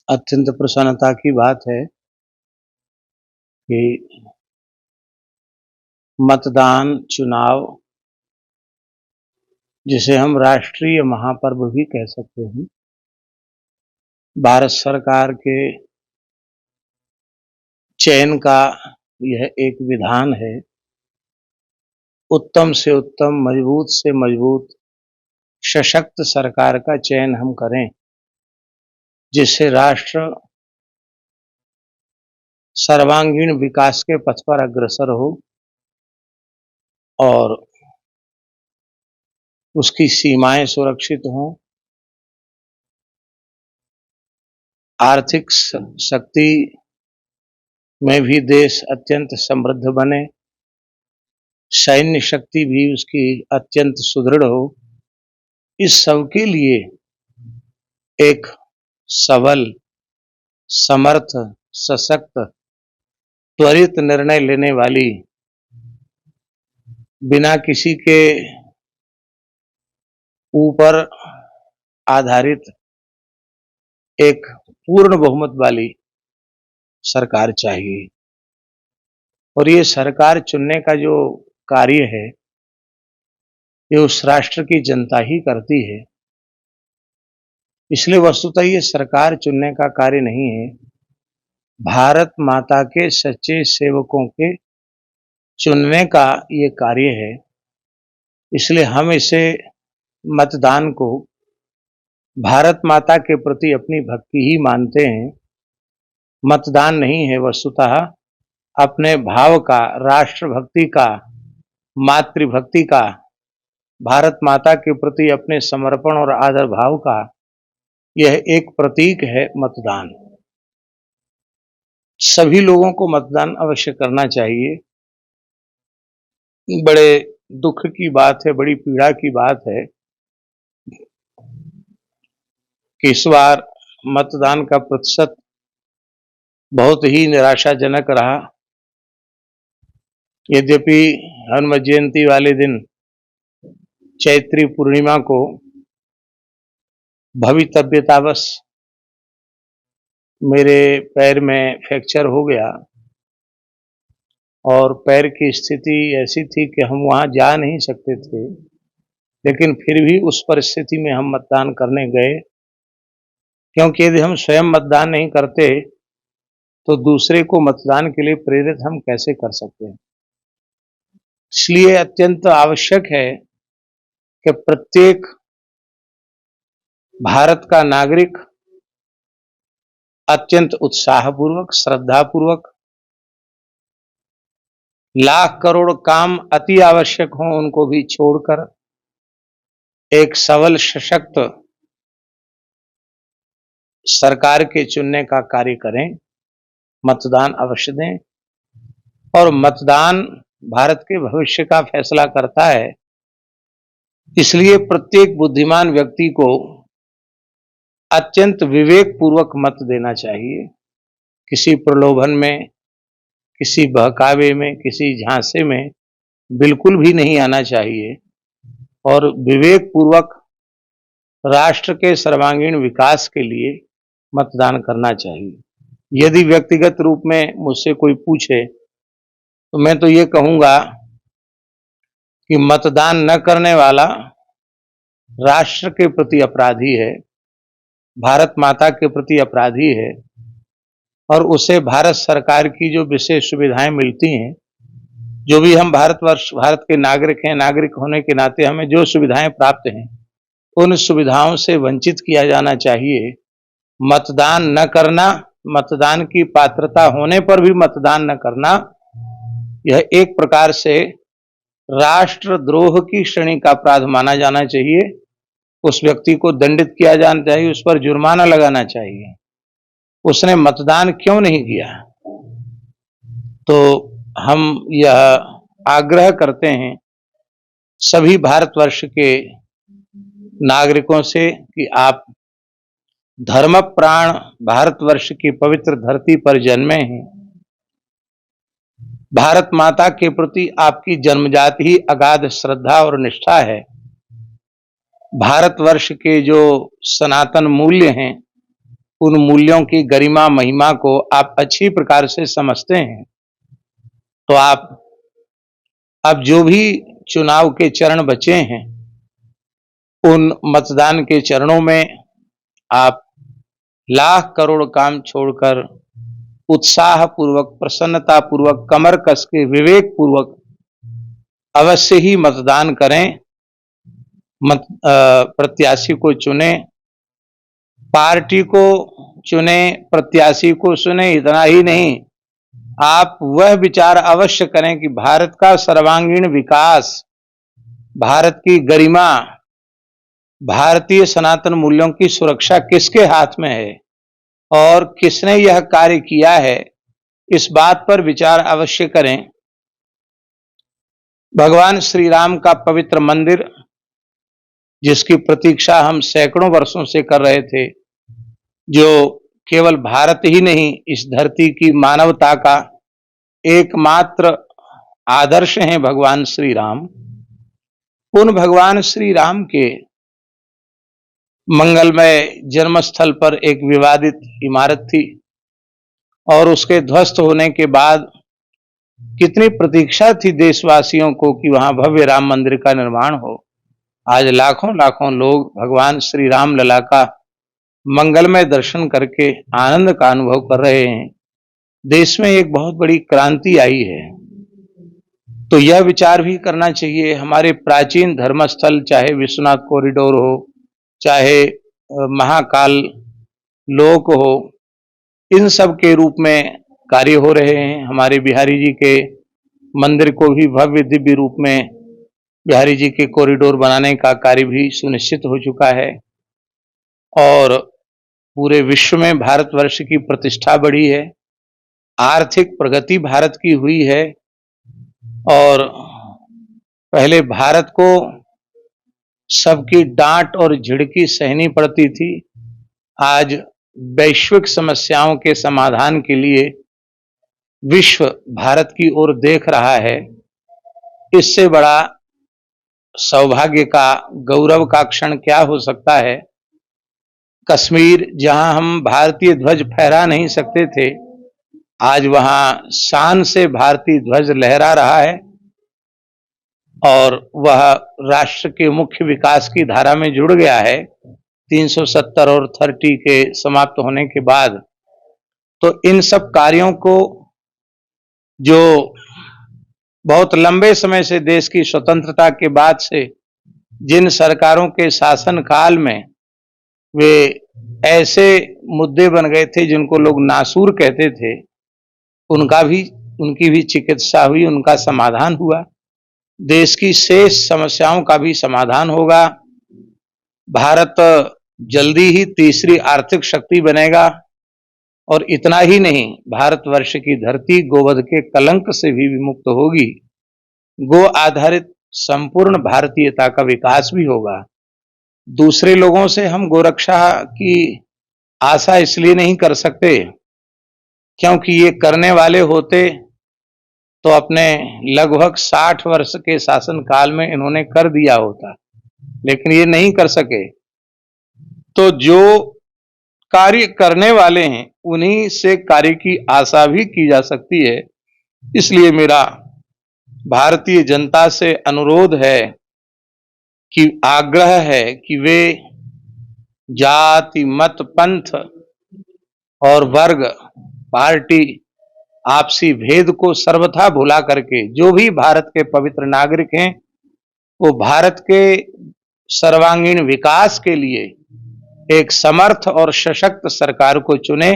अत्यंत प्रसन्नता की बात है कि मतदान, चुनाव जिसे हम राष्ट्रीय महापर्व भी कह सकते हैं, भारत सरकार के चयन का यह एक विधान है। उत्तम से उत्तम, मजबूत से मजबूत, सशक्त सरकार का चयन हम करें, जिससे राष्ट्र सर्वांगीण विकास के पथ पर अग्रसर हो और उसकी सीमाएं सुरक्षित हों, आर्थिक शक्ति में भी देश अत्यंत समृद्ध बने, सैन्य शक्ति भी उसकी अत्यंत सुदृढ़ हो। इस सब के लिए एक सबल, समर्थ, सशक्त, त्वरित निर्णय लेने वाली, बिना किसी के ऊपर आधारित एक पूर्ण बहुमत वाली सरकार चाहिए। और ये सरकार चुनने का जो कार्य है, ये उस राष्ट्र की जनता ही करती है। इसलिए वस्तुतः ये सरकार चुनने का कार्य नहीं है, भारत माता के सच्चे सेवकों के चुनने का ये कार्य है। इसलिए हम इसे, मतदान को, भारत माता के प्रति अपनी भक्ति ही मानते हैं। मतदान नहीं है वस्तुतः अपने भाव का, राष्ट्रभक्ति का, मातृभक्ति का, भारत माता के प्रति अपने समर्पण और आदर भाव का यह एक प्रतीक है मतदान। सभी लोगों को मतदान अवश्य करना चाहिए। बड़े दुख की बात है, बड़ी पीड़ा की बात है कि इस बार मतदान का प्रतिशत बहुत ही निराशाजनक रहा। यद्यपि हनुमत जयंती वाले दिन, चैत्री पूर्णिमा को, भवितव्यतावश मेरे पैर में फ्रैक्चर हो गया और पैर की स्थिति ऐसी थी कि हम वहां जा नहीं सकते थे, लेकिन फिर भी उस परिस्थिति में हम मतदान करने गए, क्योंकि यदि हम स्वयं मतदान नहीं करते तो दूसरे को मतदान के लिए प्रेरित हम कैसे कर सकते हैं। इसलिए अत्यंत आवश्यक है कि प्रत्येक भारत का नागरिक अत्यंत उत्साहपूर्वक, श्रद्धापूर्वक, लाख करोड़ काम अति आवश्यक हों उनको भी छोड़कर एक सबल, सशक्त सरकार के चुनने का कार्य करें, मतदान अवश्य दें। और मतदान भारत के भविष्य का फैसला करता है। इसलिए प्रत्येक बुद्धिमान व्यक्ति को अत्यंत विवेक पूर्वक मत देना चाहिए। किसी प्रलोभन में, किसी बहकावे में, किसी झांसे में बिल्कुल भी नहीं आना चाहिए और विवेक पूर्वक राष्ट्र के सर्वांगीण विकास के लिए मतदान करना चाहिए। यदि व्यक्तिगत रूप में मुझसे कोई पूछे तो मैं तो ये कहूंगा कि मतदान न करने वाला राष्ट्र के प्रति अपराधी है, भारत माता के प्रति अपराधी है, और उसे भारत सरकार की जो विशेष सुविधाएं मिलती हैं, जो भी हम भारत के नागरिक हैं, नागरिक होने के नाते हमें जो सुविधाएं प्राप्त हैं, उन सुविधाओं से वंचित किया जाना चाहिए। मतदान न करना, मतदान की पात्रता होने पर भी मतदान न करना, यह एक प्रकार से राष्ट्रद्रोह की श्रेणी का अपराध माना जाना चाहिए। उस व्यक्ति को दंडित किया जाना चाहिए, उस पर जुर्माना लगाना चाहिए। उसने मतदान क्यों नहीं किया? तो हम यह आग्रह करते हैं सभी भारतवर्ष के नागरिकों से कि आप धर्म प्राण भारतवर्ष की पवित्र धरती पर जन्मे हैं। भारत माता के प्रति आपकी जन्मजात ही अगाध श्रद्धा और निष्ठा है। भारतवर्ष के जो सनातन मूल्य हैं, उन मूल्यों की गरिमा महिमा को आप अच्छी प्रकार से समझते हैं, तो आप अब जो भी चुनाव के चरण बचे हैं, उन मतदान के चरणों में आप लाख करोड़ काम छोड़कर उत्साह पूर्वक, प्रसन्नता पूर्वक, कमर कस के, विवेक पूर्वक अवश्य ही मतदान करें। प्रत्याशी को चुने, पार्टी को चुने, प्रत्याशी को चुने, इतना ही नहीं, आप वह विचार अवश्य करें कि भारत का सर्वांगीण विकास, भारत की गरिमा, भारतीय सनातन मूल्यों की सुरक्षा किसके हाथ में है और किसने यह कार्य किया है, इस बात पर विचार अवश्य करें। भगवान श्री राम का पवित्र मंदिर, जिसकी प्रतीक्षा हम सैकड़ों वर्षों से कर रहे थे, जो केवल भारत ही नहीं, इस धरती की मानवता का एकमात्र आदर्श हैं भगवान श्री राम। उन भगवान श्री राम के मंगलमय जन्मस्थल पर एक विवादित इमारत थी और उसके ध्वस्त होने के बाद कितनी प्रतीक्षा थी देशवासियों को कि वहां भव्य राम मंदिर का निर्माण हो। आज लाखों लाखों लोग भगवान श्री राम लला का मंगलमय दर्शन करके आनंद का अनुभव कर रहे हैं। देश में एक बहुत बड़ी क्रांति आई है। तो यह विचार भी करना चाहिए, हमारे प्राचीन धर्मस्थल, चाहे विश्वनाथ कॉरिडोर हो, चाहे महाकाल लोक हो, इन सब के रूप में कार्य हो रहे हैं। हमारे बिहारी जी के मंदिर को भी भव्य दिव्य रूप में बिहारी जी के कॉरिडोर बनाने का कार्य भी सुनिश्चित हो चुका है और पूरे विश्व में भारतवर्ष की प्रतिष्ठा बढ़ी है, आर्थिक प्रगति भारत की हुई है। और पहले भारत को सबकी डांट और झिड़की सहनी पड़ती थी, आज वैश्विक समस्याओं के समाधान के लिए विश्व भारत की ओर देख रहा है। इससे बड़ा सौभाग्य का, गौरव का क्षण क्या हो सकता है। कश्मीर, जहां हम भारतीय ध्वज फहरा नहीं सकते थे, आज वहां शान से भारतीय ध्वज लहरा रहा है और वह राष्ट्र के मुख्य विकास की धारा में जुड़ गया है 370 और 30 के समाप्त होने के बाद। तो इन सब कार्यों को, जो बहुत लंबे समय से देश की स्वतंत्रता के बाद से जिन सरकारों के शासन काल में वे ऐसे मुद्दे बन गए थे जिनको लोग नासूर कहते थे, उनकी भी चिकित्सा हुई, उनका समाधान हुआ। देश की शेष समस्याओं का भी समाधान होगा। भारत जल्दी ही तीसरी आर्थिक शक्ति बनेगा और इतना ही नहीं, भारतवर्ष की धरती गोवध के कलंक से भी विमुक्त होगी। गो आधारित संपूर्ण भारतीयता का विकास भी होगा। दूसरे लोगों से हम गोरक्षा की आशा इसलिए नहीं कर सकते क्योंकि ये करने वाले होते तो अपने लगभग 60 वर्ष के शासन काल में इन्होंने कर दिया होता, लेकिन ये नहीं कर सके। तो जो कार्य करने वाले हैं उन्हीं से कार्य की आशा भी की जा सकती है। इसलिए मेरा भारतीय जनता से अनुरोध है कि आग्रह है कि वे जाति, मत, पंथ और वर्ग, पार्टी, आपसी भेद को सर्वथा भुला करके जो भी भारत के पवित्र नागरिक हैं, वो भारत के सर्वांगीण विकास के लिए एक समर्थ और सशक्त सरकार को चुने,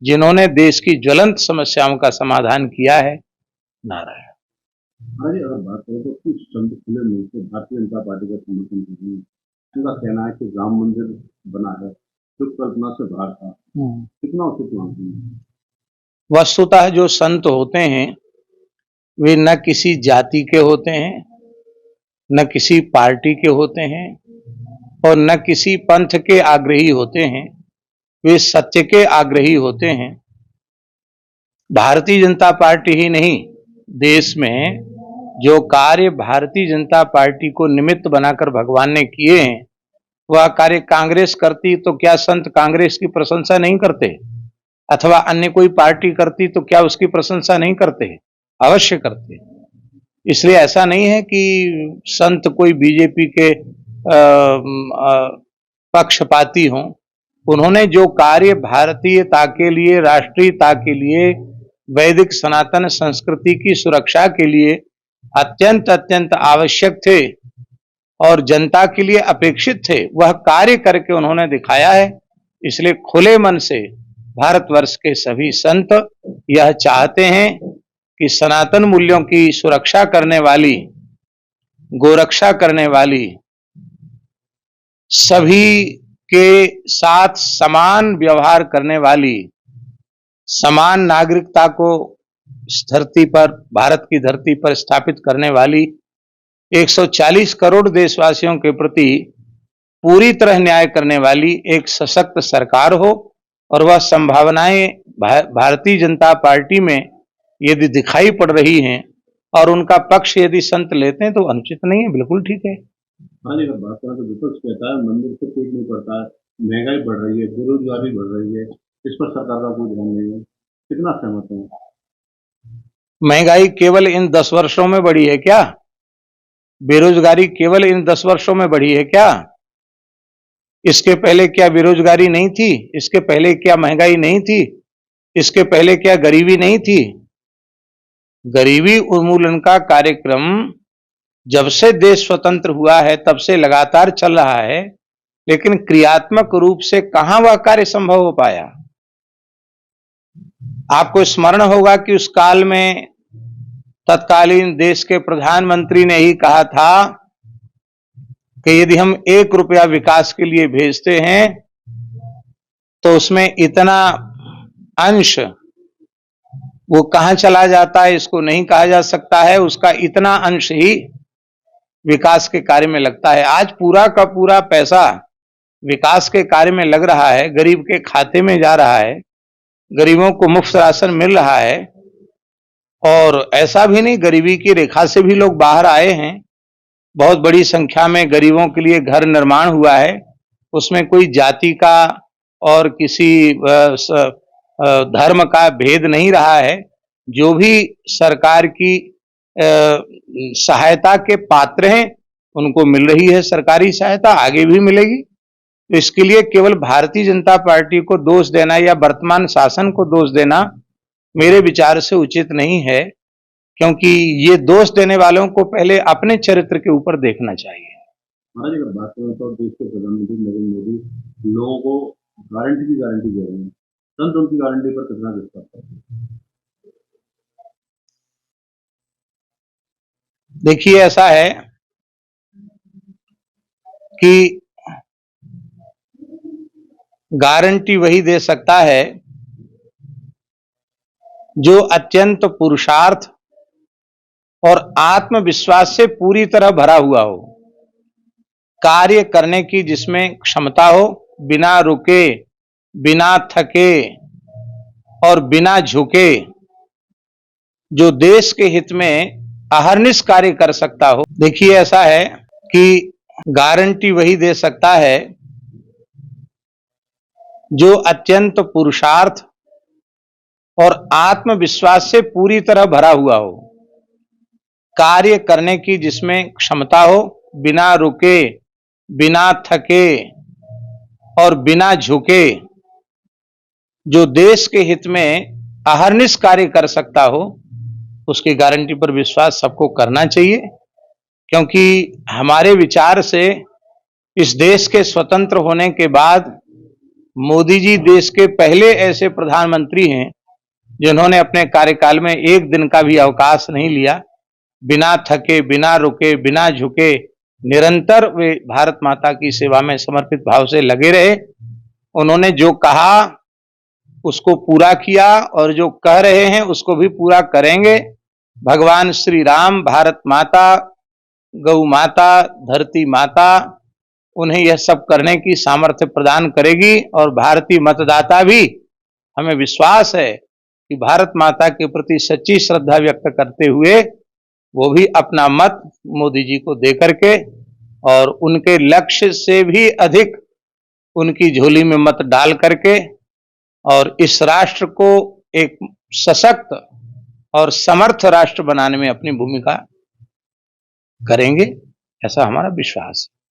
जिन्होंने देश की ज्वलंत समस्याओं का समाधान किया है। नारायण। अगर बात करें तो कुछ संत खुले मुंह से भारतीय जनता पार्टी का समर्थन कर रहे हैं। उनका कहना है कि राम मंदिर बना है जो कल्पना से बाहर था, कितना उचित मानते हैं? वस्तुतः जो संत होते हैं वे न किसी जाति के होते हैं, न किसी पार्टी के होते हैं और न किसी पंथ के आग्रही होते हैं। वे सत्य के आग्रही होते हैं। भारतीय जनता पार्टी ही नहीं, देश में जो कार्य भारतीय जनता पार्टी को निमित्त बनाकर भगवान ने किए हैं, वह कार्य कांग्रेस करती तो क्या संत कांग्रेस की प्रशंसा नहीं करते, अथवा अन्य कोई पार्टी करती तो क्या उसकी प्रशंसा नहीं करते? अवश्य करते। इसलिए ऐसा नहीं है कि संत कोई बीजेपी के पक्षपाती हों। उन्होंने जो कार्य भारतीयता के लिए, राष्ट्रीयता के लिए, वैदिक सनातन संस्कृति की सुरक्षा के लिए अत्यंत अत्यंत आवश्यक थे और जनता के लिए अपेक्षित थे, वह कार्य करके उन्होंने दिखाया है। इसलिए खुले मन से भारतवर्ष के सभी संत यह चाहते हैं कि सनातन मूल्यों की सुरक्षा करने वाली, गोरक्षा करने वाली, सभी के साथ समान व्यवहार करने वाली, समान नागरिकता को इस धरती पर, भारत की धरती पर स्थापित करने वाली 140 करोड़ देशवासियों के प्रति पूरी तरह न्याय करने वाली एक सशक्त सरकार हो। और वह संभावनाएं भारतीय जनता पार्टी में यदि दिखाई पड़ रही हैं और उनका पक्ष यदि संत लेते हैं तो अनुचित नहीं है, बिल्कुल ठीक है। हाँ जी, अगर बात करें तो विपक्ष कहता है मंदिर से पेट नहीं पड़ता है, महंगाई बढ़ रही है, बेरोजगारी बढ़ रही है, इस पर सरकार का कोई ध्यान नहीं है। कितना सहमत है? महंगाई केवल इन 10 वर्षों में बढ़ी है क्या? बेरोजगारी केवल इन 10 वर्षों में बढ़ी है क्या? इसके पहले क्या बेरोजगारी नहीं थी? इसके पहले क्या महंगाई नहीं थी? इसके पहले क्या गरीबी नहीं थी? गरीबी उन्मूलन का कार्यक्रम जब से देश स्वतंत्र हुआ है तब से लगातार चल रहा है, लेकिन क्रियात्मक रूप से कहां वह कार्य संभव हो पाया? आपको स्मरण होगा कि उस काल में तत्कालीन देश के प्रधानमंत्री ने ही कहा था कि यदि हम 1 रुपया विकास के लिए भेजते हैं तो उसमें इतना अंश वो कहां चला जाता है इसको नहीं कहा जा सकता है, उसका इतना अंश ही विकास के कार्य में लगता है। आज पूरा का पूरा पैसा विकास के कार्य में लग रहा है, गरीब के खाते में जा रहा है, गरीबों को मुफ्त राशन मिल रहा है। और ऐसा भी नहीं, गरीबी की रेखा से भी लोग बाहर आए हैं। बहुत बड़ी संख्या में गरीबों के लिए घर निर्माण हुआ है, उसमें कोई जाति का और किसी धर्म का भेद नहीं रहा है। जो भी सरकार की सहायता के पात्र हैं उनको मिल रही है सरकारी सहायता, आगे भी मिलेगी। तो इसके लिए केवल भारतीय जनता पार्टी को दोष देना या वर्तमान शासन को दोष देना मेरे विचार से उचित नहीं है, क्योंकि ये दोष देने वालों को पहले अपने चरित्र के ऊपर देखना चाहिए। महाराज, अगर बात करें तो देश के प्रधानमंत्री नरेंद्र मोदी लोगों को गारंटी दे रहे हैं, संत उनकी गारंटी पर कितना विश्वास करते हैं? देखिए, ऐसा है कि गारंटी वही दे सकता है जो अत्यंत पुरुषार्थ और आत्मविश्वास से पूरी तरह भरा हुआ हो, कार्य करने की जिसमें क्षमता हो, बिना रुके, बिना थके और बिना झुके, जो देश के हित में अहर्निश कार्य कर सकता हो। देखिए, ऐसा है कि गारंटी वही दे सकता है जो अत्यंत पुरुषार्थ और आत्मविश्वास से पूरी तरह भरा हुआ हो, कार्य करने की जिसमें क्षमता हो, बिना रुके, बिना थके और बिना झुके, जो देश के हित में अहर्निश कार्य कर सकता हो, उसकी गारंटी पर विश्वास सबको करना चाहिए। क्योंकि हमारे विचार से इस देश के स्वतंत्र होने के बाद मोदी जी देश के पहले ऐसे प्रधानमंत्री हैं जिन्होंने अपने कार्यकाल में एक दिन का भी अवकाश नहीं लिया। बिना थके, बिना रुके, बिना झुके निरंतर वे भारत माता की सेवा में समर्पित भाव से लगे रहे। उन्होंने जो कहा उसको पूरा किया और जो कह रहे हैं उसको भी पूरा करेंगे। भगवान श्री राम, भारत माता, गौ माता, धरती माता उन्हें यह सब करने की सामर्थ्य प्रदान करेगी। और भारतीय मतदाता भी, हमें विश्वास है कि भारत माता के प्रति सच्ची श्रद्धा व्यक्त करते हुए वो भी अपना मत मोदी जी को दे करके और उनके लक्ष्य से भी अधिक उनकी झोली में मत डाल करके और इस राष्ट्र को एक सशक्त और समर्थ राष्ट्र बनाने में अपनी भूमिका करेंगे, ऐसा हमारा विश्वास है।